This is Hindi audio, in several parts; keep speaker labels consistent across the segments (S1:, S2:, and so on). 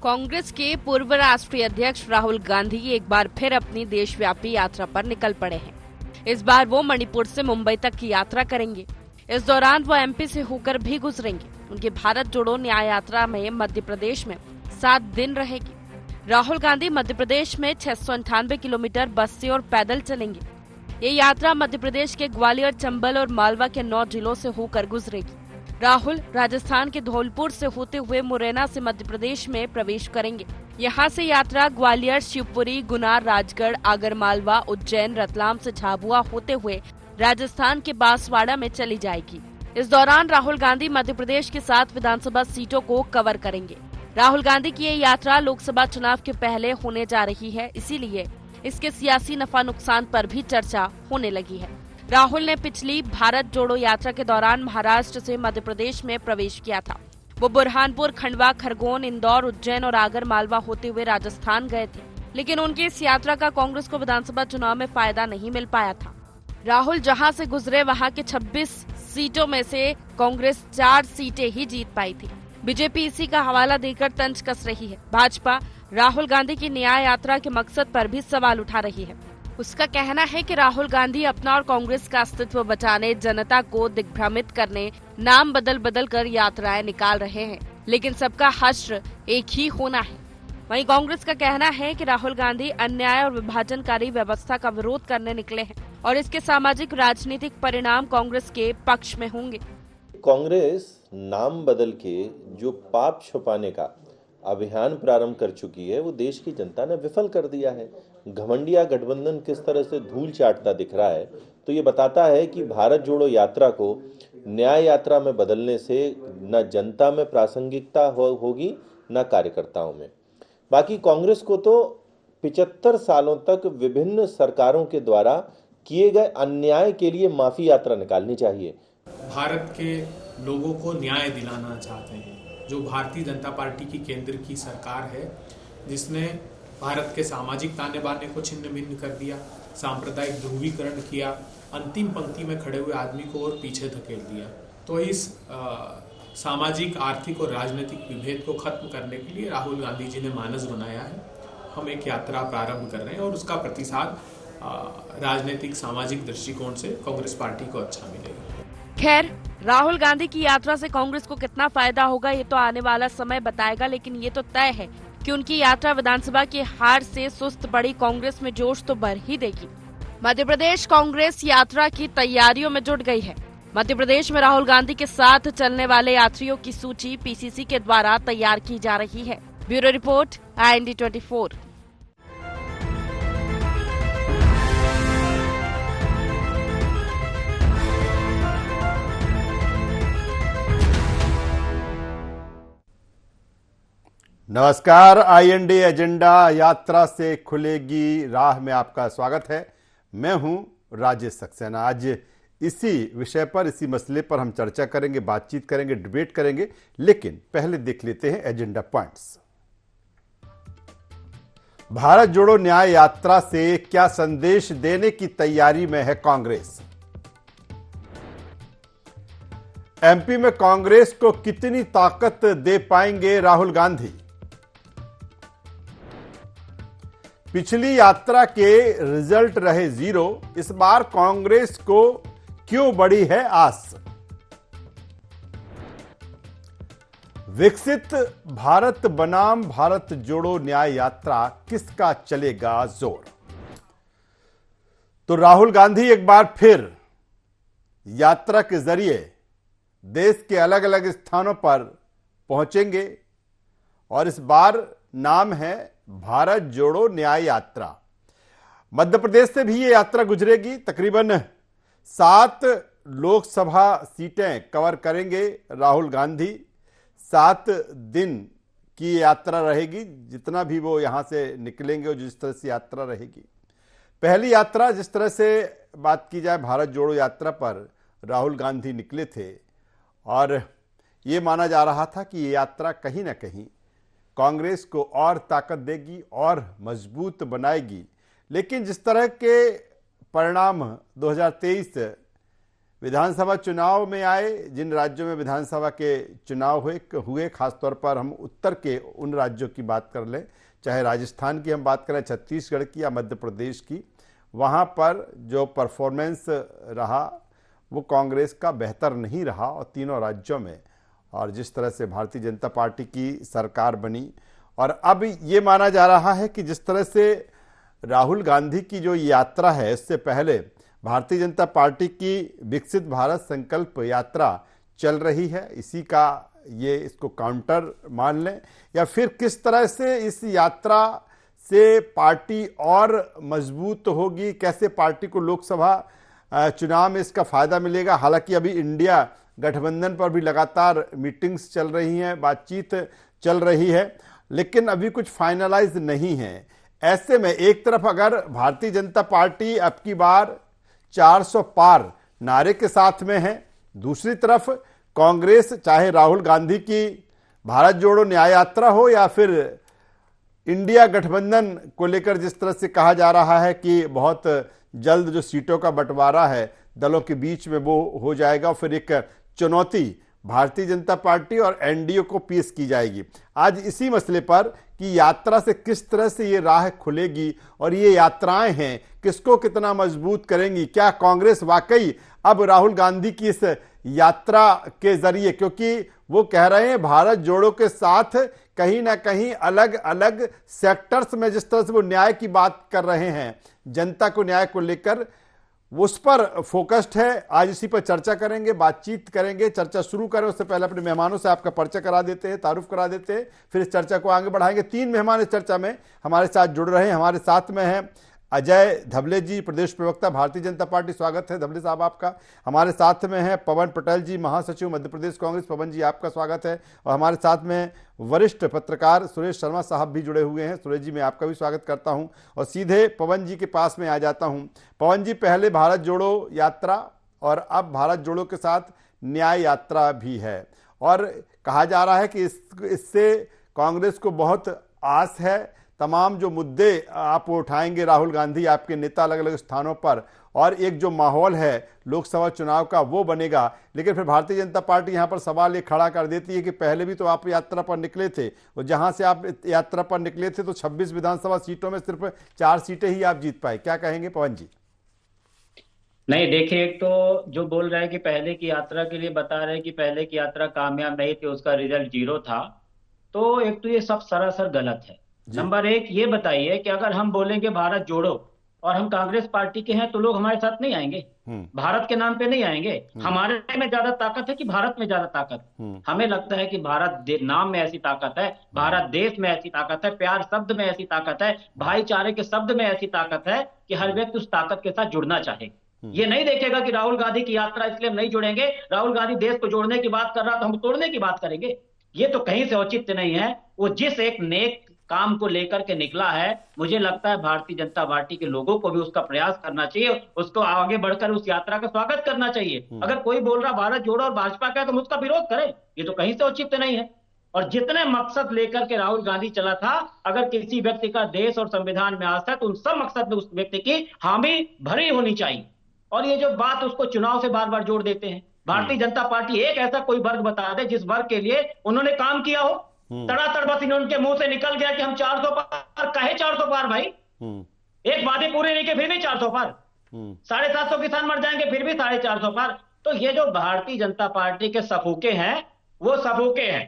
S1: कांग्रेस के पूर्व राष्ट्रीय अध्यक्ष राहुल गांधी एक बार फिर अपनी देशव्यापी यात्रा पर निकल पड़े हैं। इस बार वो मणिपुर से मुंबई तक की यात्रा करेंगे। इस दौरान वो एमपी से होकर भी गुजरेंगे। उनकी भारत जोड़ो न्याय यात्रा में मध्य प्रदेश में 7 दिन रहेगी। राहुल गांधी मध्य प्रदेश में 698 किलोमीटर बस से और पैदल चलेंगे। ये यात्रा मध्य प्रदेश के ग्वालियर, चंबल और मालवा के 9 जिलों से होकर गुजरेगी। राहुल राजस्थान के धौलपुर से होते हुए मुरैना से मध्य प्रदेश में प्रवेश करेंगे। यहाँ से यात्रा ग्वालियर, शिवपुरी, गुना, राजगढ़, आगरमालवा, उज्जैन, रतलाम से झाबुआ होते हुए राजस्थान के बांसवाड़ा में चली जाएगी। इस दौरान राहुल गांधी मध्य प्रदेश की 7 विधानसभा सीटों को कवर करेंगे। राहुल गांधी की ये यात्रा लोकसभा चुनाव के पहले होने जा रही है, इसीलिए इसके सियासी नफा नुकसान पर भी चर्चा होने लगी है। राहुल ने पिछली भारत जोड़ो यात्रा के दौरान महाराष्ट्र से मध्य प्रदेश में प्रवेश किया था। वो बुरहानपुर, खंडवा, खरगोन, इंदौर, उज्जैन और आगर मालवा होते हुए राजस्थान गए थे, लेकिन उनकी इस यात्रा का कांग्रेस को विधानसभा चुनाव में फायदा नहीं मिल पाया था। राहुल जहां से गुजरे वहां के 26 सीटों में से कांग्रेस 4 सीटें ही जीत पाई थी। बीजेपी इसी का हवाला देकर तंज कस रही है। भाजपा राहुल गांधी की न्याय यात्रा के मकसद पर भी सवाल उठा रही है। उसका कहना है कि राहुल गांधी अपना और कांग्रेस का अस्तित्व बचाने, जनता को दिग्भ्रमित करने नाम बदल बदल कर यात्राएं निकाल रहे हैं, लेकिन सबका हश्र एक ही होना है। वहीं कांग्रेस का कहना है कि राहुल गांधी अन्याय और विभाजनकारी व्यवस्था का विरोध करने निकले हैं और इसके सामाजिक राजनीतिक परिणाम कांग्रेस के पक्ष में होंगे।
S2: कांग्रेस नाम बदल के जो पाप छुपाने का अभियान प्रारंभ कर चुकी है, वो देश की जनता ने विफल कर दिया है। घमंडिया गठबंधन किस तरह से धूल चाटता दिख रहा है, तो ये बताता है कि भारत जोड़ो यात्रा को न्याय यात्रा में बदलने से न जनता में प्रासंगिकता होगी न कार्यकर्ताओं में। बाकी कांग्रेस को तो 75 सालों तक विभिन्न सरकारों के द्वारा किए गए अन्याय के लिए माफी यात्रा निकालनी चाहिए।
S3: भारत के लोगों को न्याय दिलाना चाहते हैं। जो भारतीय जनता पार्टी की केंद्र की सरकार है, जिसने भारत के सामाजिक ताने बाने को छिन्न भिन्न कर दिया, सांप्रदायिक ध्रुवीकरण किया, अंतिम पंक्ति में खड़े हुए आदमी को और पीछे धकेल दिया। तो इस सामाजिक, आर्थिक और राजनीतिक विभेद को खत्म करने के लिए राहुल गांधी जी ने मानस बनाया है। हम एक यात्रा प्रारंभ कर रहे हैं और उसका प्रतिसाद राजनीतिक, सामाजिक दृष्टिकोण से कांग्रेस पार्टी को अच्छा मिलेगा।
S1: खैर, राहुल गांधी की यात्रा से कांग्रेस को कितना फायदा होगा ये तो आने वाला समय बताएगा, लेकिन ये तो तय है कि उनकी यात्रा विधानसभा की हार से सुस्त पड़ी कांग्रेस में जोश तो भर ही देगी। मध्य प्रदेश कांग्रेस यात्रा की तैयारियों में जुट गई है। मध्य प्रदेश में राहुल गांधी के साथ चलने वाले यात्रियों की सूची पीसीसी के द्वारा तैयार की जा रही है। Bureau report, IND 24।
S4: नमस्कार, IND एजेंडा यात्रा से खुलेगी राह में आपका स्वागत है। मैं हूं राजेश सक्सेना। आज इसी विषय पर, इसी मसले पर हम चर्चा करेंगे, बातचीत करेंगे, डिबेट करेंगे, लेकिन पहले देख लेते हैं एजेंडा पॉइंट्स। भारत जोड़ो न्याय यात्रा से क्या संदेश देने की तैयारी में है कांग्रेस? एमपी में कांग्रेस को कितनी ताकत दे पाएंगे राहुल गांधी? पिछली यात्रा के रिजल्ट रहे 0, इस बार कांग्रेस को क्यों बढ़ी है आस? विकसित भारत बनाम भारत जोड़ो न्याय यात्रा किसका चलेगा जोर? तो राहुल गांधी एक बार फिर यात्रा के जरिए देश के अलग अलग स्थानों पर पहुंचेंगे और इस बार नाम है भारत जोड़ो न्याय यात्रा। मध्य प्रदेश से भी ये यात्रा गुजरेगी। तकरीबन 7 लोकसभा सीटें कवर करेंगे राहुल गांधी। 7 दिन की यात्रा रहेगी, जितना भी वो यहां से निकलेंगे और जिस तरह से यात्रा रहेगी। पहली यात्रा, जिस तरह से बात की जाए भारत जोड़ो यात्रा पर, राहुल गांधी निकले थे और ये माना जा रहा था कि ये यात्रा कहीं ना कहीं कांग्रेस को और ताकत देगी और मजबूत बनाएगी। लेकिन जिस तरह के परिणाम 2023 विधानसभा चुनाव में आए, जिन राज्यों में विधानसभा के चुनाव हुए खासतौर पर हम उत्तर के उन राज्यों की बात कर लें, चाहे राजस्थान की हम बात करें, छत्तीसगढ़ की या मध्य प्रदेश की, वहाँ पर जो परफॉर्मेंस रहा वो कांग्रेस का बेहतर नहीं रहा और तीनों राज्यों में। और जिस तरह से भारतीय जनता पार्टी की सरकार बनी और अब ये माना जा रहा है कि जिस तरह से राहुल गांधी की जो यात्रा है, इससे पहले भारतीय जनता पार्टी की विकसित भारत संकल्प यात्रा चल रही है, इसी का ये इसको काउंटर मान लें, या फिर किस तरह से इस यात्रा से पार्टी और मजबूत होगी, कैसे पार्टी को लोकसभा चुनाव में इसका फायदा मिलेगा। हालांकि अभी इंडिया गठबंधन पर भी लगातार मीटिंग्स चल रही हैं, बातचीत चल रही है, लेकिन अभी कुछ फाइनलाइज नहीं है। ऐसे में एक तरफ अगर भारतीय जनता पार्टी अब की बार 400 पार नारे के साथ में है, दूसरी तरफ कांग्रेस, चाहे राहुल गांधी की भारत जोड़ो न्याय यात्रा हो या फिर इंडिया गठबंधन को लेकर जिस तरह से कहा जा रहा है कि बहुत जल्द जो सीटों का बंटवारा है दलों के बीच में वो हो जाएगा, फिर एक चुनौती भारतीय जनता पार्टी और एनडीए को पेश की जाएगी। आज इसी मसले पर कि यात्रा से किस तरह से ये राह खुलेगी और ये यात्राएं हैं किसको कितना मजबूत करेंगी, क्या कांग्रेस वाकई अब राहुल गांधी की इस यात्रा के जरिए, क्योंकि वो कह रहे हैं भारत जोड़ो के साथ कहीं ना कहीं अलग अलग सेक्टर्स में जिस तरह से वो न्याय की बात कर रहे हैं, जनता को न्याय को लेकर उस पर फोकस्ड है। आज इसी पर चर्चा करेंगे, बातचीत करेंगे। चर्चा शुरू करें उससे पहले अपने मेहमानों से आपका परिचय करा देते हैं, तारुफ करा देते हैं, फिर इस चर्चा को आगे बढ़ाएंगे। 3 मेहमान इस चर्चा में हमारे साथ जुड़ रहे हैं। हमारे साथ में हैं अजय धबले जी, प्रदेश प्रवक्ता भारतीय जनता पार्टी, स्वागत है धबले साहब आपका। हमारे साथ में है पवन पटेल जी, महासचिव मध्य प्रदेश कांग्रेस, पवन जी आपका स्वागत है। और हमारे साथ में वरिष्ठ पत्रकार सुरेश शर्मा साहब भी जुड़े हुए हैं। सुरेश जी मैं आपका भी स्वागत करता हूं और सीधे पवन जी के पास में आ जाता हूं। पवन जी, पहले भारत जोड़ो यात्रा और अब भारत जोड़ो के साथ न्याय यात्रा भी है और कहा जा रहा है कि इससे कांग्रेस को बहुत आस है। तमाम जो मुद्दे आप उठाएंगे, राहुल गांधी आपके नेता अलग अलग स्थानों पर, और एक जो माहौल है लोकसभा चुनाव का वो बनेगा। लेकिन फिर भारतीय जनता पार्टी यहाँ पर सवाल ये खड़ा कर देती है कि पहले भी तो आप यात्रा पर निकले थे और जहाँ से आप यात्रा पर निकले थे तो 26 विधानसभा सीटों में सिर्फ 4 सीटें ही आप जीत पाए। क्या कहेंगे पवन जी?
S5: नहीं, देखिए, एक तो जो बोल रहे हैं कि पहले की यात्रा के लिए बता रहे हैं कि पहले की यात्रा कामयाब नहीं थी, उसका रिजल्ट 0 था, तो एक तो ये सब सरासर गलत है। नंबर 1 ये बताइए कि अगर हम बोलेंगे भारत जोड़ो और हम कांग्रेस पार्टी के हैं तो लोग हमारे साथ नहीं आएंगे, भारत के नाम पे नहीं आएंगे। हमारे में ज्यादा ताकत है कि भारत में ज्यादा ताकत? हमें लगता है कि भारत नाम में ऐसी ताकत है, भारत देश में ऐसी ताकत है, प्यार शब्द में ऐसी ताकत है, भाईचारे के शब्द में ऐसी ताकत है कि हर व्यक्ति उस ताकत के साथ जुड़ना चाहे। ये नहीं देखेगा कि राहुल गांधी की यात्रा इसलिए हम नहीं जुड़ेंगे, राहुल गांधी देश को जोड़ने की बात कर रहा तो हम तोड़ने की बात करेंगे। ये तो कहीं से औचित्य नहीं है। वो जिस एक नेक काम को लेकर के निकला है, मुझे लगता है भारतीय जनता पार्टी के लोगों को भी उसका प्रयास करना चाहिए, उसको आगे बढ़कर उस यात्रा का स्वागत करना चाहिए। अगर कोई बोल रहा भारत जोड़ो और भाजपा का है तो हम उसका विरोध करें, ये तो कहीं से औचित्य नहीं है। और जितने मकसद लेकर के राहुल गांधी चला था, अगर किसी व्यक्ति का देश और संविधान में आस्था है तो उन सब मकसद में उस व्यक्ति की हामी भरी होनी चाहिए। और ये जो बात उसको चुनाव से बार बार जोड़ देते हैं, भारतीय जनता पार्टी एक ऐसा कोई वर्ग बता दे जिस वर्ग के लिए उन्होंने काम किया हो। तड़ातड़ बस इनके मुंह से निकल गया कि हम 400 पार, कहे 400 पार भाई, एक वादे पूरे नहीं किए फिर भी 400 पार, 750 किसान मर जाएंगे फिर भी 450 पार। तो ये जो भारतीय जनता पार्टी के सफूके हैं वो सफूके हैं।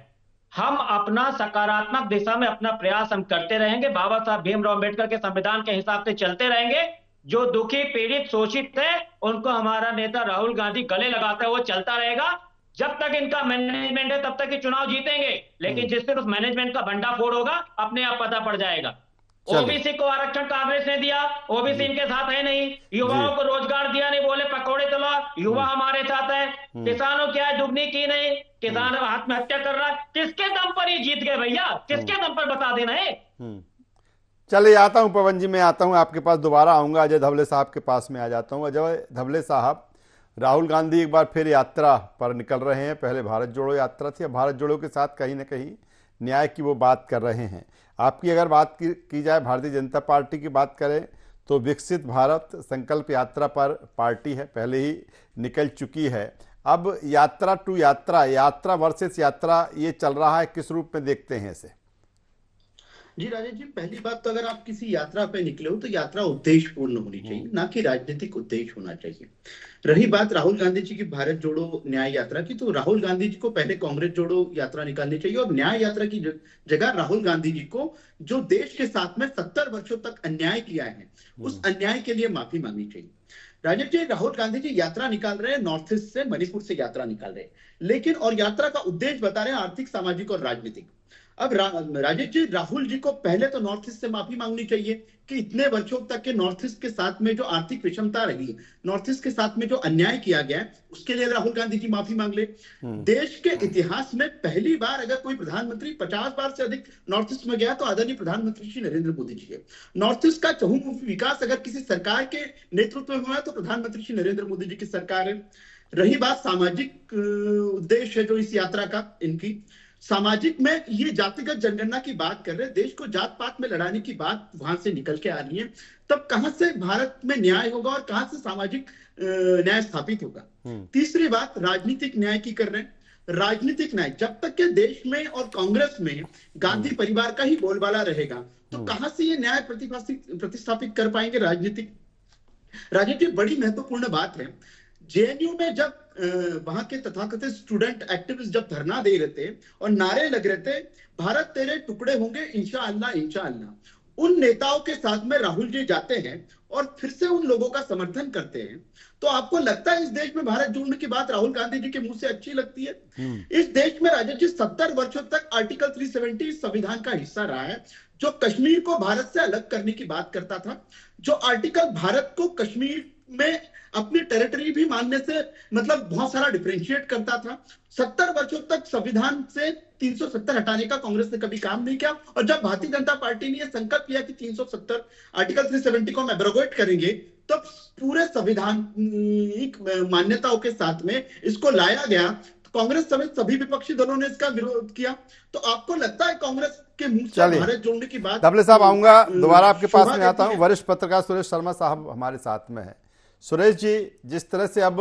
S5: हम अपना सकारात्मक दिशा में अपना प्रयास हम करते रहेंगे, बाबा साहब भीमराव अम्बेडकर के संविधान के हिसाब से चलते रहेंगे। जो दुखी पीड़ित शोषित है उनको हमारा नेता राहुल गांधी गले लगाता है, वो चलता रहेगा। जब तक इनका मैनेजमेंट है तब तक ये चुनाव जीतेंगे, लेकिन जिस दिन उस मैनेजमेंट का भंडाफोड़ होगा अपने आप पता पड़ जाएगा। ओबीसी को आरक्षण कांग्रेस ने दिया, ओबीसी इनके साथ है नहीं। युवाओं को रोजगार दिया नहीं, बोले पकौड़े चलो, युवा हमारे साथ है। किसानों की आय दुगनी की नहीं, किसान आत्महत्या कर रहा है। किसके दम पर ये जीत गए भैया? किसके दम पर बता देना है?
S4: चलिए आता हूं पवन जी, मैं आता हूं आपके पास, दोबारा आऊंगा अजय धबले साहब के पास में आ जाता हूं। अजय धबले साहब, राहुल गांधी एक बार फिर यात्रा पर निकल रहे हैं। पहले भारत जोड़ो यात्रा थी, अब भारत जोड़ो के साथ कहीं ना कहीं न्याय की वो बात कर रहे हैं। आपकी अगर बात की जाए, भारतीय जनता पार्टी की बात करें तो विकसित भारत संकल्प यात्रा पर पार्टी है, पहले ही निकल चुकी है। अब यात्रा टू यात्रा, यात्रा वर्सेस यात्रा ये चल रहा है, किस रूप में देखते हैं इसे?
S6: जी राजेश जी, पहली बात तो अगर आप किसी यात्रा पे निकले हो तो यात्रा उद्देश्यपूर्ण होनी चाहिए, ना कि राजनीतिक उद्देश्य होना चाहिए। रही बात राहुल गांधी जी की भारत जोड़ो न्याय यात्रा की, तो राहुल गांधी जी को पहले कांग्रेस जोड़ो यात्रा निकालनी चाहिए और न्याय यात्रा की जगह राहुल गांधी जी को जो देश के साथ में 70 वर्षों तक अन्याय किया है उस अन्याय के लिए माफी मांगनी चाहिए। राजेश जी, राहुल गांधी जी यात्रा निकाल रहे हैं नॉर्थ ईस्ट से, मणिपुर से यात्रा निकाल रहे हैं, लेकिन और यात्रा का उद्देश्य बता रहे हैं आर्थिक, सामाजिक और राजनीतिक। अब राजेश जी, राहुल जी को पहले तो नॉर्थ ईस्ट से माफी मांगनी चाहिए कि इतने वर्षों तक के नॉर्थ ईस्ट के साथ में जो आर्थिक विषमता रही, नॉर्थ ईस्ट के साथ में जो अन्याय किया गया है, उसके लिए राहुल गांधी जी माफी मांग ले। देश के इतिहास में पहली बार अगर कोई प्रधानमंत्री 50 बार से अधिक नॉर्थ ईस्ट में गया तो आदरणीय प्रधानमंत्री श्री नरेंद्र मोदी जी है। नॉर्थ ईस्ट का चहुमुखी विकास अगर किसी सरकार के नेतृत्व में हुआ है तो प्रधानमंत्री श्री नरेंद्र मोदी जी की सरकार है। रही बात सामाजिक उद्देश्य है जो इस यात्रा का, इनकी सामाजिक में ये जातिगत जनगणना की बात कर रहे हैं, देश को जात पात में लड़ाने की बात वहां से निकल के आ रही है, तब कहां से भारत में न्याय होगा और कहां से सामाजिक न्याय स्थापित होगा। तीसरी बात राजनीतिक न्याय की कर रहे हैं। राजनीतिक न्याय जब तक के देश में और कांग्रेस में गांधी परिवार का ही बोलबाला रहेगा तो कहां से ये न्याय प्रतिस्थापित कर पाएंगे राजनीतिक। राजनीति बड़ी महत्वपूर्ण बात है। जेएनयू में जब वहां के तथाकथित स्टूडेंट एक्टिविस्ट जब धरना दे रहे थे और नारे लग रहे थे, भारत तेरे टुकड़े होंगे इंशाअल्लाह इंशाअल्लाह, उन नेताओं के साथ में राहुल जी जाते हैं और फिर से उन लोगों का समर्थन करते हैं, तो आपको लगता है इस देश में भारत जोड़ने की बात राहुल गांधी जी के मुंह से अच्छी लगती है? इस देश में राजेश जी 70 वर्षों तक आर्टिकल 370 संविधान का हिस्सा रहा है, जो कश्मीर को भारत से अलग करने की बात करता था, जो आर्टिकल भारत को कश्मीर में अपनी टेरिटरी भी मानने से मतलब बहुत सारा डिफरेंशिएट करता था। 70 वर्षों तक संविधान से 370 हटाने का कांग्रेस ने कभी काम नहीं किया, और जब भारतीय जनता पार्टी ने यह संकल्प किया कि 370 आर्टिकल 370 को हम एब्रोगेट करेंगे, तब पूरे संविधानिक मान्यताओं के साथ में इसको लाया गया, तो कांग्रेस समेत सभी विपक्षी दलों ने इसका विरोध किया। तो आपको लगता है कांग्रेस के मुंह से भारत जोड़ने की बात?
S4: धबले साहब, आऊंगा दोबारा आपके पास में आता हूं। वरिष्ठ पत्रकार सुरेश शर्मा साहब हमारे साथ में है। सुरेश जी, जिस तरह से अब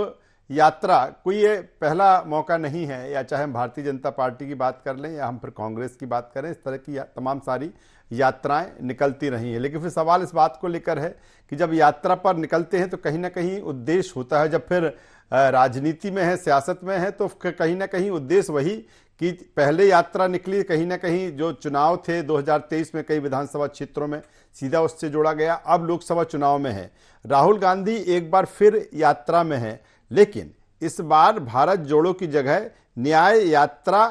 S4: यात्रा, कोई ये पहला मौका नहीं है, या चाहे हम भारतीय जनता पार्टी की बात कर लें या हम फिर कांग्रेस की बात करें, इस तरह की तमाम सारी यात्राएं निकलती रही हैं, लेकिन फिर सवाल इस बात को लेकर है कि जब यात्रा पर निकलते हैं तो कहीं ना कहीं उद्देश्य होता है। जब फिर राजनीति में है, सियासत में है, तो कहीं ना कहीं उद्देश्य वही कि पहले यात्रा निकली, कहीं ना कहीं जो चुनाव थे 2023 में कई विधानसभा क्षेत्रों में सीधा उससे जोड़ा गया, अब लोकसभा चुनाव में है। राहुल गांधी एक बार फिर यात्रा में है, लेकिन इस बार भारत जोड़ो की जगह न्याय यात्रा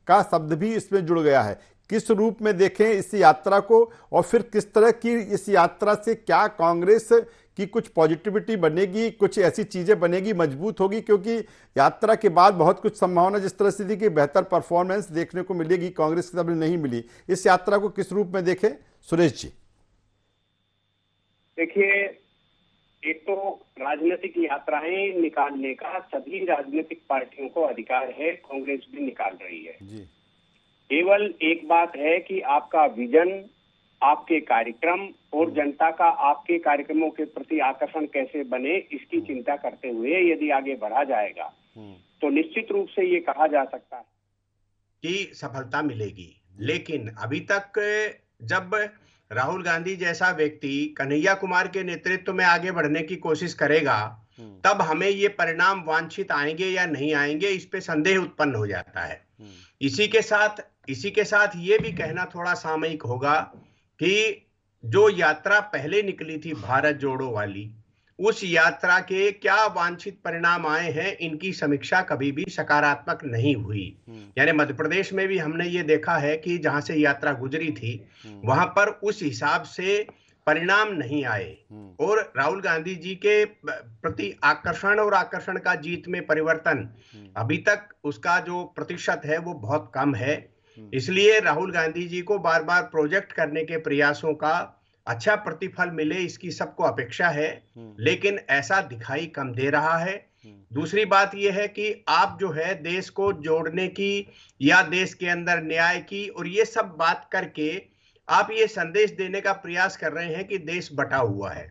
S4: का शब्द भी इसमें जुड़ गया है। किस रूप में देखें इस यात्रा को, और फिर किस तरह की इस यात्रा से क्या कांग्रेस की कुछ पॉजिटिविटी बनेगी, कुछ ऐसी चीजें बनेगी, मजबूत होगी? क्योंकि यात्रा के बाद बहुत कुछ संभावना जिस तरह से थी कि बेहतर परफॉर्मेंस देखने को मिलेगी, कांग्रेस की तरफ नहीं मिली। इस यात्रा को किस रूप में देखें सुरेश जी?
S7: देखिए, एक तो राजनीतिक यात्राएं निकालने का सभी राजनीतिक पार्टियों को अधिकार है, कांग्रेस भी निकाल रही है जी। केवल एक बात है कि आपका विजन, आपके कार्यक्रम और जनता का आपके कार्यक्रमों के प्रति आकर्षण कैसे बने, इसकी चिंता करते हुए यदि आगे बढ़ा जाएगा तो निश्चित रूप से ये कहा जा सकता है
S8: कि सफलता मिलेगी। लेकिन अभी तक जब राहुल गांधी जैसा व्यक्ति कन्हैया कुमार के नेतृत्व में आगे बढ़ने की कोशिश करेगा, तब हमें ये परिणाम वांछित आएंगे या नहीं आएंगे, इस पे संदेह उत्पन्न हो जाता है। इसी के साथ ये भी कहना थोड़ा सामयिक होगा कि जो यात्रा पहले निकली थी भारत जोड़ो वाली, उस यात्रा के क्या वांछित परिणाम आए हैं, इनकी समीक्षा कभी भी सकारात्मक नहीं हुई। यानी मध्य प्रदेश में भी हमने ये देखा है कि जहां से यात्रा गुजरी थी वहां पर उस हिसाब से परिणाम नहीं आए, और राहुल गांधी जी के प्रति आकर्षण और आकर्षण का जीत में परिवर्तन अभी तक उसका जो प्रतिशत है वो बहुत कम है। इसलिए राहुल गांधी जी को बार बार प्रोजेक्ट करने के प्रयासों का अच्छा प्रतिफल मिले, इसकी सबको अपेक्षा है, लेकिन ऐसा दिखाई कम दे रहा है। दूसरी बात यह है कि आप जो है देश को जोड़ने की या देश के अंदर न्याय की और ये सब बात करके आप ये संदेश देने का प्रयास कर रहे हैं कि देश बटा हुआ है।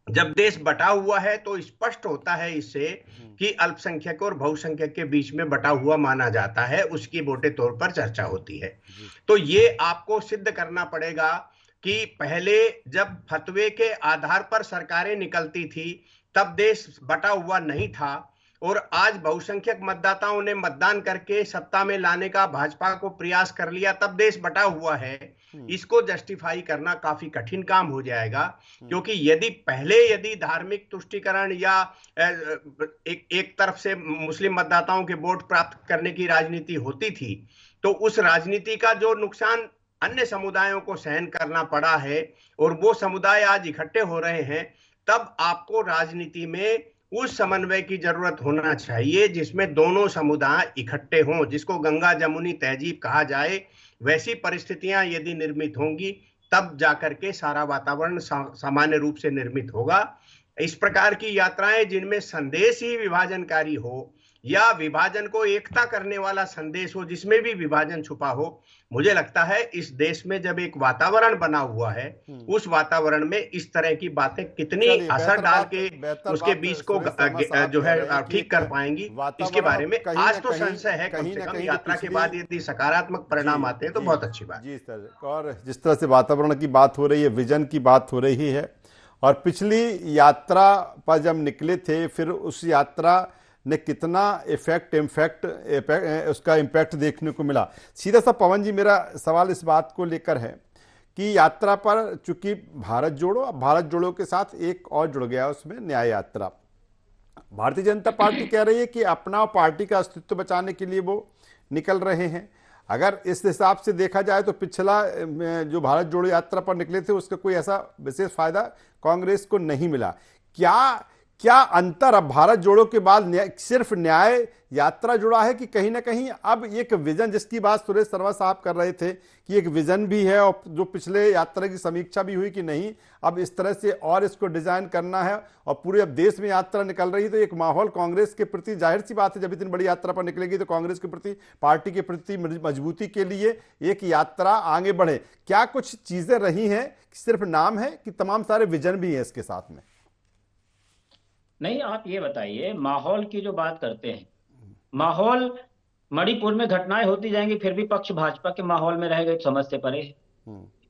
S8: जब देश बटा हुआ है तो स्पष्ट होता है इससे कि अल्पसंख्यक और बहुसंख्यक के बीच में बटा हुआ माना जाता है, उसकी मोटे तौर पर चर्चा होती है। तो ये आपको सिद्ध करना पड़ेगा कि पहले जब फतवे के आधार पर सरकारें निकलती थी तब देश बटा हुआ नहीं था, और आज बहुसंख्यक मतदाताओं ने मतदान करके सत्ता में लाने का भाजपा को प्रयास कर लिया, तब देश बटा हुआ है। इसको जस्टिफाई करना काफी कठिन काम हो जाएगा, क्योंकि यदि धार्मिक तुष्टीकरण या एक तरफ से मुस्लिम मतदाताओं के वोट प्राप्त करने की राजनीति होती थी, तो उस राजनीति का जो नुकसान अन्य समुदायों को सहन करना पड़ा है और वो समुदाय आज इकट्ठे हो रहे हैं, तब आपको राजनीति में उस समन्वय की जरूरत होना चाहिए जिसमें दोनों समुदाय इकट्ठे हों, जिसको गंगा जमुनी तहजीब कहा जाए। वैसी परिस्थितियां यदि निर्मित होंगी तब जाकर के सारा वातावरण सामान्य रूप से निर्मित होगा। इस प्रकार की यात्राएं जिनमें संदेश ही विभाजनकारी हो या विभाजन को एकता करने वाला संदेश हो, जिसमें भी विभाजन छुपा हो, मुझे लगता है इस देश में जब एक वातावरण बना हुआ है, उस वातावरण में इस तरह की बातें कितनी असर डाल के उसके बीच को जो है ठीक कर पाएंगी, इसके बारे में आज तो संशय है। कम से कम यात्रा के बाद यदि सकारात्मक परिणाम आते हैं तो बहुत अच्छी बात
S4: जी सर। और जिस तरह से वातावरण की बात हो रही है, विजन की बात हो रही है, और पिछली यात्रा पर जब निकले थे फिर उस यात्रा ने कितना उसका इम्पैक्ट देखने को मिला। सीधा सा पवन जी, मेरा सवाल इस बात को लेकर है कि यात्रा पर चूंकि भारत जोड़ो के साथ एक और जुड़ गया, उसमें न्याय यात्रा। भारतीय जनता पार्टी कह रही है कि अपना पार्टी का अस्तित्व बचाने के लिए वो निकल रहे हैं। अगर इस हिसाब से देखा जाए तो पिछला जो भारत जोड़ो यात्रा पर निकले थे उसका कोई ऐसा विशेष फायदा कांग्रेस को नहीं मिला। क्या अंतर अब भारत जोड़ो के बाद सिर्फ न्याय यात्रा जुड़ा है कि कहीं ना कहीं अब एक विजन, जिसकी बात सुरेश शर्मा साहब कर रहे थे कि एक विजन भी है और जो पिछले यात्रा की समीक्षा भी हुई कि नहीं अब इस तरह से और इसको डिजाइन करना है, और पूरे अब देश में यात्रा निकल रही, तो एक माहौल कांग्रेस के प्रति, जाहिर सी बात है जब इतनी बड़ी यात्रा पर निकलेगी तो कांग्रेस के प्रति, पार्टी के प्रति मजबूती के लिए एक यात्रा आगे बढ़े। क्या कुछ चीजें रही हैं कि सिर्फ नाम है कि तमाम सारे विजन भी है इसके साथ में?
S5: नहीं, आप ये बताइए, माहौल की जो बात करते हैं, माहौल मणिपुर में घटनाएं होती जाएंगी फिर भी पक्ष भाजपा के माहौल में रहेगा, समझ से परे है।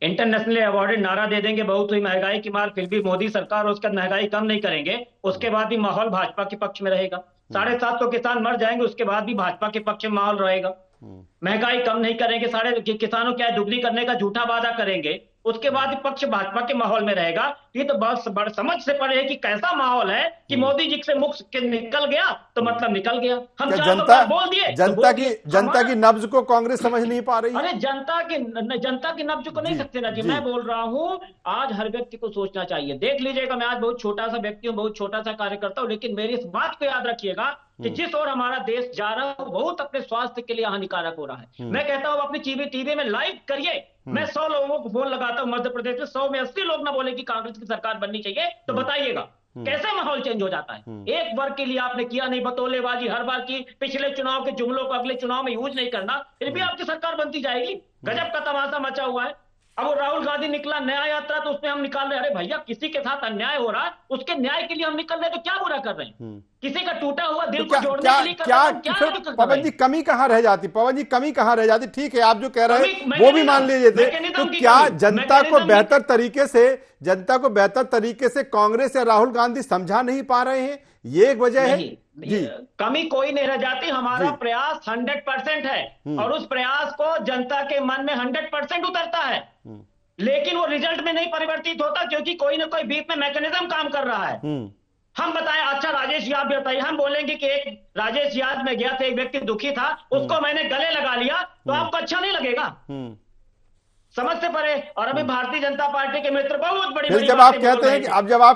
S5: इंटरनेशनली अवॉर्डेड नारा दे देंगे बहुत हुई महंगाई की मार, फिर भी मोदी सरकार उसका महंगाई कम नहीं करेंगे, उसके बाद भी माहौल भाजपा के पक्ष में रहेगा। 750 किसान मर जाएंगे, उसके बाद भी भाजपा के पक्ष में माहौल रहेगा। महंगाई कम नहीं करेंगे, सारे किसानों क्या दुगनी करने का झूठा वादा करेंगे, उसके बाद पक्ष भाजपा के माहौल में रहेगा। ये तो बहुत समझ से परे है कि कैसा माहौल है कि मोदी जी से मुख के निकल गया तो मतलब निकल गया। हम बोल दिए,
S4: जनता की नब्ज को कांग्रेस समझ नहीं पा रही।
S5: अरे जनता की नब्ज को नहीं सकते ना जी। मैं बोल रहा हूँ आज हर व्यक्ति को सोचना चाहिए। देख लीजिएगा, मैं आज बहुत छोटा सा व्यक्ति हूँ, बहुत छोटा सा कार्यकर्ता हूँ, लेकिन मेरी इस बात को याद रखिएगा कि जिस ओर हमारा देश जा रहा है बहुत अपने स्वास्थ्य के लिए हानिकारक हो रहा है। मैं कहता हूँ अपनी टीवी में लाइव करिए। मैं 100 लोगों को फोन लगाता हूँ मध्य प्रदेश में, 100 में 80 लोग ना बोले कि कांग्रेस की सरकार बननी चाहिए, तो बताइएगा कैसे माहौल चेंज हो जाता है। एक वर्ग के लिए आपने किया नहीं, बतौलेबाजी हर बार की, पिछले चुनाव के जुमलों को अगले चुनाव में यूज नहीं करना, फिर भी आपकी सरकार बनती जाएगी। गजब का तमाशा मचा हुआ है। अब राहुल गांधी निकला नया यात्रा, तो उसमें हम निकाल रहे, अरे भैया किसी के साथ अन्याय हो रहा है उसके न्याय के लिए हम निकल रहे, तो क्या बुरा कर रहे हैं? किसी का टूटा हुआ दिल को जोड़ने के लिए क्या
S4: पवन जी कमी कहां रह जाती? पवन जी कमी कहां रह जाती? ठीक है, आप जो कह रहे हैं वो भी मान लीजिए थे, तो क्या जनता को बेहतर तरीके से कांग्रेस या राहुल गांधी समझा नहीं पा रहे हैं? ये एक वजह है जी।
S5: कमी कोई नहीं रह जाती। हमारा प्रयास 100% है और उस प्रयास को जनता के मन में 100% उतरता है, लेकिन वो रिजल्ट में नहीं परिवर्तित होता, क्योंकि कोई ना कोई बीच में मैकेनिज्म काम कर रहा है। हम बताएं, अच्छा राजेश यादव बताइए, हम बोलेंगे कि एक राजेश यादव में गया था, एक व्यक्ति दुखी था, उसको मैंने गले लगा लिया, तो आपको अच्छा नहीं लगेगा? समझ से परे। और अभी भारतीय जनता पार्टी के मित्र बहुत बड़ी
S4: जब आप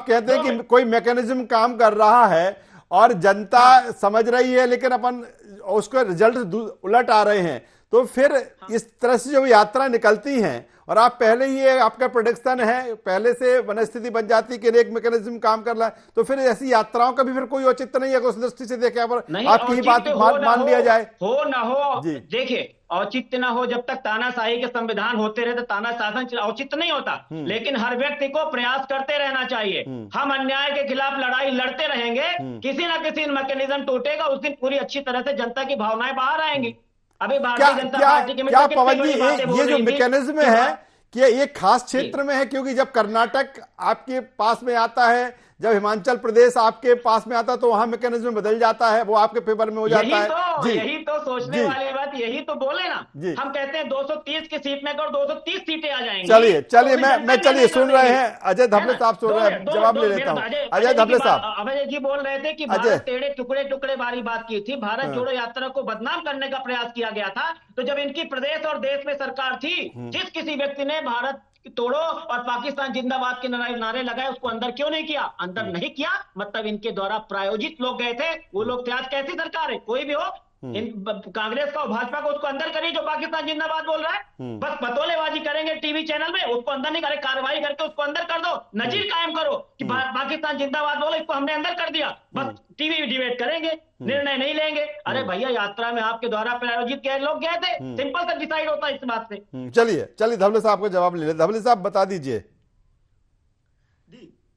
S4: कहते हैं कि कोई मैकेनिज्म काम कर रहा है और जनता समझ रही है, लेकिन अपन उसको रिजल्ट उलट आ रहे हैं, तो फिर इस तरह से जो यात्रा निकलती हैं और आप पहले ही आपका प्रोडिक्शन है, पहले से वनस्थिति बन जाती है कि एक मैकेनिज्म काम कर रहा है, तो फिर ऐसी यात्राओं का भी फिर कोई औचित्य नहीं है उस दृष्टि से देखे, आपकी ही बात मान लिया जाए।
S5: हो ना हो, देखिए औचित्य ना हो, जब तक तानाशाही के संविधान होते रहे तो ताना शासन औचित्य नहीं होता। लेकिन हर व्यक्ति को प्रयास करते रहना चाहिए। हम अन्याय के खिलाफ लड़ाई लड़ते रहेंगे, किसी ना किसी मैकेनिज्म टूटेगा, उस दिन पूरी अच्छी तरह से जनता की भावनाएं बाहर आएंगी। अभी भारतीय जनता पार्टी के
S4: क्या पवन जी ये जो मैकेनिज्म है कि ये खास क्षेत्र में है, क्योंकि जब कर्नाटक आपके पास में आता है, जब हिमाचल प्रदेश आपके पास में आता है, तो वहां मैकेनिज्म बदल जाता है, वो आपके फेवर में हो जाता है।
S5: यही तो सोचने वाली बात, यही तो बोले ना, हम कहते हैं 230 की सीट में कर 230 सीटें आ जाएंगी।
S4: चलिए मैं सुन रहे हैं, अजय धबले साहब सुन रहे हैं, जवाब ले लेता हूं। अजय धबले साहब,
S5: अजय जी बोल रहे थे कि भारत टेढ़े टुकड़े टुकड़े वाली बात की थी, भारत जोड़ो यात्रा को बदनाम करने का प्रयास किया गया था। तो जब इनकी प्रदेश और देश में सरकार थी, जिस किसी व्यक्ति ने भारत तोड़ो और पाकिस्तान जिंदाबाद के नारे लगाए, उसको अंदर क्यों नहीं किया? अंदर नहीं किया मतलब इनके द्वारा प्रायोजित लोग गए थे, वो लोग थे। आज कैसी सरकार है, कोई भी हो, कांग्रेस का और भाजपा को उसको अंदर करिए जो पाकिस्तान जिंदाबाद बोल रहा है। बस बतौलेबाजी करेंगे टीवी चैनल में, उसको अंदर नहीं करे, कार्रवाई करके उसको अंदर कर दो, नजीर कायम करो कि पाकिस्तान जिंदाबाद बोलो, इसको हमने अंदर कर दिया, बस टीवी डिबेट करेंगे, निर्णय नहीं लेंगे। अरे भैया, यात्रा में आपके द्वारा प्रायोजित किए लोग गए थे, सिंपल सा डिसाइड होता है इस बात से।
S4: चलिए धबले साहब को जवाब ले ले। धबले साहब बता दीजिए।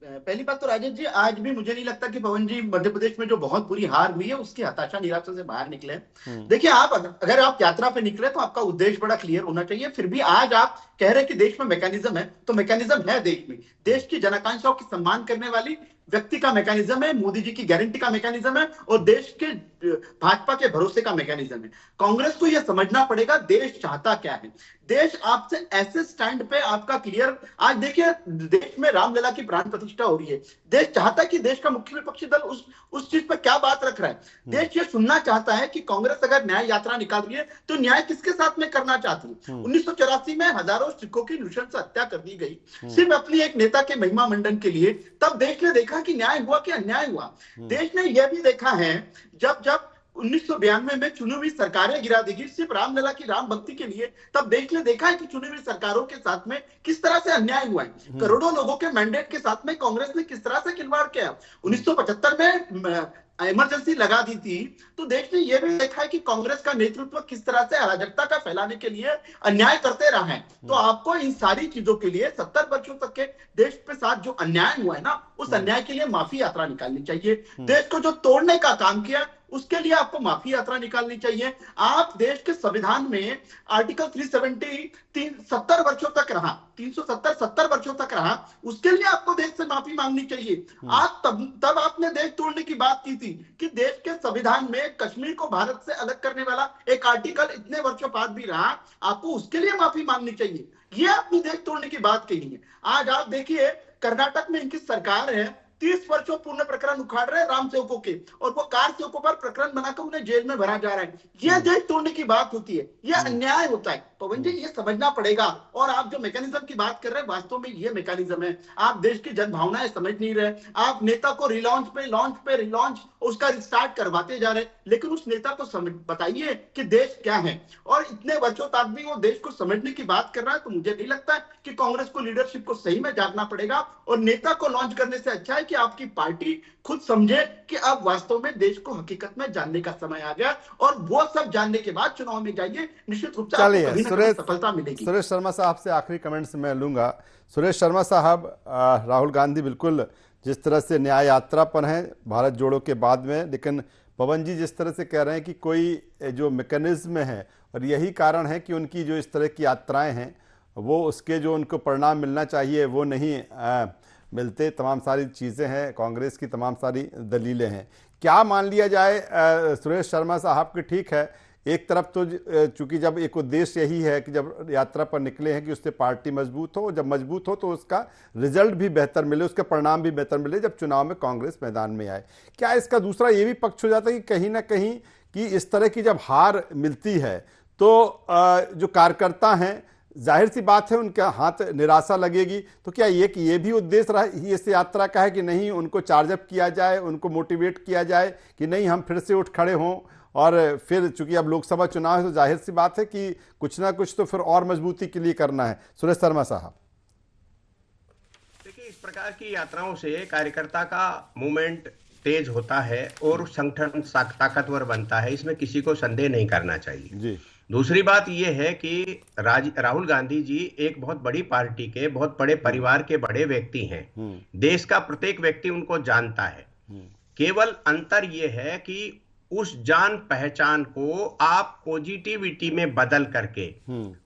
S6: पहली बात तो राजेश जी, आज भी मुझे नहीं लगता कि पवन जी मध्य प्रदेश में जो बहुत बुरी हार हुई है उसकी हताशा निराशा से बाहर निकले। देखिए, आप अगर आप यात्रा पे निकले तो आपका उद्देश्य बड़ा क्लियर होना चाहिए। फिर भी आज आप कह रहे हैं कि देश में मैकेनिज्म है, तो मैकेनिज्म है देश में, देश की जनाकांक्षाओं की सम्मान करने वाली व्यक्ति का मैकेनिज्म है, मोदी जी की गारंटी का मैकेनिज्म है, और देश के भाजपा के भरोसे का मैकेनिज्म है। कांग्रेस को यह समझना पड़ेगा देश चाहता क्या है। देश आपसे ऐसे स्टैंड पे आपका क्लियर, आज देखिए देश में रामलला की प्राण प्रतिष्ठा हो रही है, देश चाहता है कि देश का मुख्य विपक्षी दल उस चीज पर क्या बात रख रहा है। देश ये सुनना चाहता है कि कांग्रेस अगर न्याय यात्रा निकाल रही है तो न्याय किसके साथ में करना चाहती है। 1984 में हजारों सिखों की नृशंस हत्या कर दी गई सिर्फ अपनी एक नेता के महिमा मंडन के लिए। तब देश ने देखा कि न्याय हुआ कि अन्याय हुआ। देश ने यह भी देखा है जब 1992 में चुनी हुई सरकारें गिरा दी गई सिर्फ रामलला की राम भक्ति के लिए, तब देश ने देखा है कि चुनी हुई सरकारों के साथ में किस तरह से अन्याय हुआ है। करोड़ों लोगों के मैंडेट के साथ में कांग्रेस ने किस तरह से खिलवाड़ किया। 1975 में इमरजेंसी लगा दी थी, तो देश ने यह भी देखा है कि कांग्रेस का नेतृत्व किस तरह से अराजकता का फैलाने के लिए अन्याय करते रहा है। तो आपको इन सारी चीजों के लिए 70 वर्षों तक के देश के साथ जो अन्याय हुआ है ना, उस अन्याय के लिए माफी यात्रा निकालनी चाहिए। देश को जो तोड़ने का काम किया उसके लिए आपको माफी यात्रा निकालनी चाहिए। आप देश के संविधान में आर्टिकल 370 70 वर्षों तक रहा, 370 वर्षों तक रहा, उसके लिए आपको देश से माफी मांगनी चाहिए। आप तब आपने देश तोड़ने की बात की थी कि देश के संविधान में कश्मीर को भारत से अलग करने वाला एक आर्टिकल इतने वर्षों बाद भी रहा, आपको उसके लिए माफी मांगनी चाहिए। ये आपने देश तोड़ने की बात कही है। आज आप देखिए कर्नाटक में इनकी सरकार है, 30 वर्षों पूर्ण प्रकरण उखाड़ रहे हैं राम सेवकों के, और वो कार सेवकों पर प्रकरण बनाकर उन्हें जेल में भरा जा रहा है। यह देश तोड़ने की बात होती है, यह अन्याय होता है। पवन जी, ये समझना पड़ेगा। और आप जो मैकेनिज्म की बात कर रहे हैं, वास्तव में ये मैकेनिज्म है। आप देश की जनभावनाएं समझ नहीं रहे। आप नेता को रिलॉन्च पे रिलॉन्च उसका रिस्टार्ट करवाते जा रहे हैं, लेकिन उस नेता को बताइए कि देश क्या है। और इतने वर्षों तक भी वो देश को समझने की बात कर रहा है, तो मुझे नहीं लगता है कि कांग्रेस को लीडरशिप को सही में जागना पड़ेगा। और नेता को लॉन्च करने से अच्छा है कि आपकी पार्टी खुद समझे कि अब वास्तव में देश को हकीकत में जानने का समय आ गया, और वो सब जानने के बाद चुनाव में जाइए, निश्चित रूप से आपको कभी ना कभी सफलता मिलेगी।
S4: सुरेश शर्मा साहब से आखिरी कमेंट्स मैं लूंगा। सुरेश शर्मा साहब, राहुल गांधी बिल्कुल जिस तरह से न्याय यात्रा पर हैं भारत जोड़ो के बाद में, लेकिन पवन जी जिस तरह से कह रहे हैं कि कोई जो मैकेनिज्म है, और यही कारण है कि उनकी जो इस तरह की यात्राएं हैं वो उसके जो उनको परिणाम मिलना चाहिए वो नहीं मिलते। तमाम सारी चीज़ें हैं, कांग्रेस की तमाम सारी दलीलें हैं। क्या मान लिया जाए सुरेश शर्मा साहब की? ठीक है, एक तरफ तो चूंकि जब एक उद्देश्य यही है कि जब यात्रा पर निकले हैं कि उससे पार्टी मजबूत हो, जब मजबूत हो तो उसका रिजल्ट भी बेहतर मिले, उसके परिणाम भी बेहतर मिले जब चुनाव में कांग्रेस मैदान में आए। क्या इसका दूसरा ये भी पक्ष हो जाता है कि कहीं ना कहीं कि इस तरह की जब हार मिलती है तो जो कार्यकर्ता हैं, जाहिर सी बात है उनका हाथ निराशा लगेगी, तो क्या ये भी उद्देश्य रहा इस यात्रा का है कि नहीं उनको चार्जअप किया जाए, उनको मोटिवेट किया जाए कि नहीं हम फिर से उठ खड़े हों, और फिर चूंकि अब लोकसभा चुनाव है तो जाहिर सी बात है कि कुछ ना कुछ तो फिर और मजबूती के लिए करना है। सुरेश शर्मा साहब,
S8: देखिए, इस प्रकार की यात्राओं से कार्यकर्ता का मूवमेंट तेज होता है और संगठन ताकतवर बनता है, इसमें किसी को संदेह नहीं करना चाहिए
S4: जी।
S8: दूसरी बात यह है कि राहुल गांधी जी एक बहुत बड़ी पार्टी के, बहुत बड़े परिवार के बड़े व्यक्ति हैं। देश का प्रत्येक व्यक्ति उनको जानता है। केवल अंतर यह है कि उस जान पहचान को आप पॉजिटिविटी में बदल करके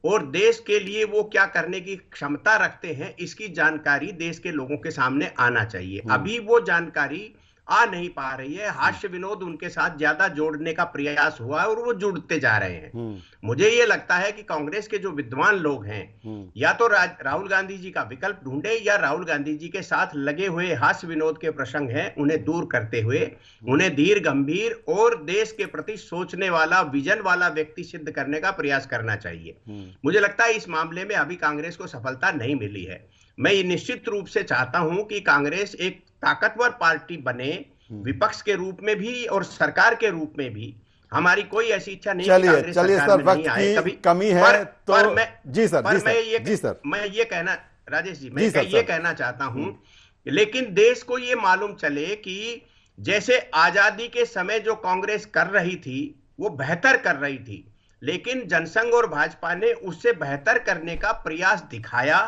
S8: और देश के लिए वो क्या करने की क्षमता रखते हैं, इसकी जानकारी देश के लोगों के सामने आना चाहिए। अभी वो जानकारी आ नहीं पा रही है। हास्य विनोद उनके साथ ज्यादा जोड़ने का प्रयास हुआ है और वो जुड़ते जा रहे हैं। मुझे ये लगता है कि कांग्रेस के जो विद्वान लोग हैं, या तो राहुल गांधी जी का विकल्प ढूंढे, या राहुल गांधी जी के साथ लगे हुए हास्य विनोद के प्रसंग हैं उन्हें दूर करते हुए उन्हें धीर गंभीर और देश के प्रति सोचने वाला, विजन वाला व्यक्ति सिद्ध करने का प्रयास करना चाहिए। मुझे लगता है इस मामले में अभी कांग्रेस को सफलता नहीं मिली है। मैं ये निश्चित रूप से चाहता हूं कि कांग्रेस एक ताकतवर पार्टी बने, विपक्ष के रूप में भी और सरकार के रूप में भी। हमारी कोई ऐसी इच्छा नहीं है कि कांग्रेस सरकार में नहीं आए कभी।
S4: कमी है तो
S8: मैं ये कहना, राजेश जी, मैं ये कहना चाहता हूं, लेकिन देश को ये मालूम चले कि जैसे आजादी के समय जो कांग्रेस कर रही थी वो बेहतर कर रही थी, लेकिन जनसंघ और भाजपा ने उससे बेहतर करने का प्रयास दिखाया,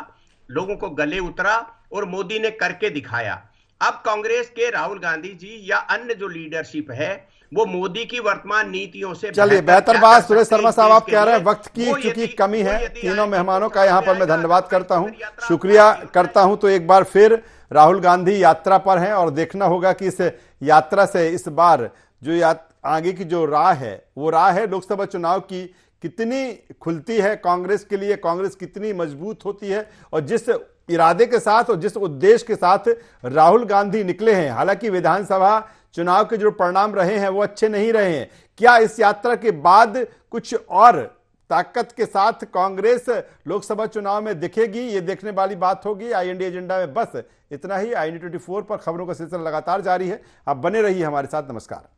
S8: लोगों को गले उतरा और मोदी ने करके दिखाया। अब कांग्रेस के राहुल गांधी जी या अन्य जो लीडरशिप है वो मोदी की वर्तमान नीतियों से
S4: चलिए, बेहतर बात सुरेश शर्मा साहब आप कह रहे हैं वक्त की चूंकि कमी है। तीनों मेहमानों का यहाँ पर मैं धन्यवाद करता हूँ, शुक्रिया करता हूँ। तो एक बार फिर राहुल गांधी यात्रा पर हैं और देखना होगा कि इस यात्रा से इस बार जो आगे की जो राह है वो राह है लोकसभा चुनाव की कितनी खुलती है कांग्रेस के लिए, कांग्रेस कितनी मजबूत होती है। और जिस इरादे के साथ और जिस उद्देश्य के साथ राहुल गांधी निकले हैं, हालांकि विधानसभा चुनाव के जो परिणाम रहे हैं वो अच्छे नहीं रहे हैं, क्या इस यात्रा के बाद कुछ और ताकत के साथ कांग्रेस लोकसभा चुनाव में दिखेगी, ये देखने वाली बात होगी। IND एजेंडा में बस इतना ही। IND 24 पर खबरों का सिलसिला लगातार जारी है, आप बने रहिए हमारे साथ। नमस्कार।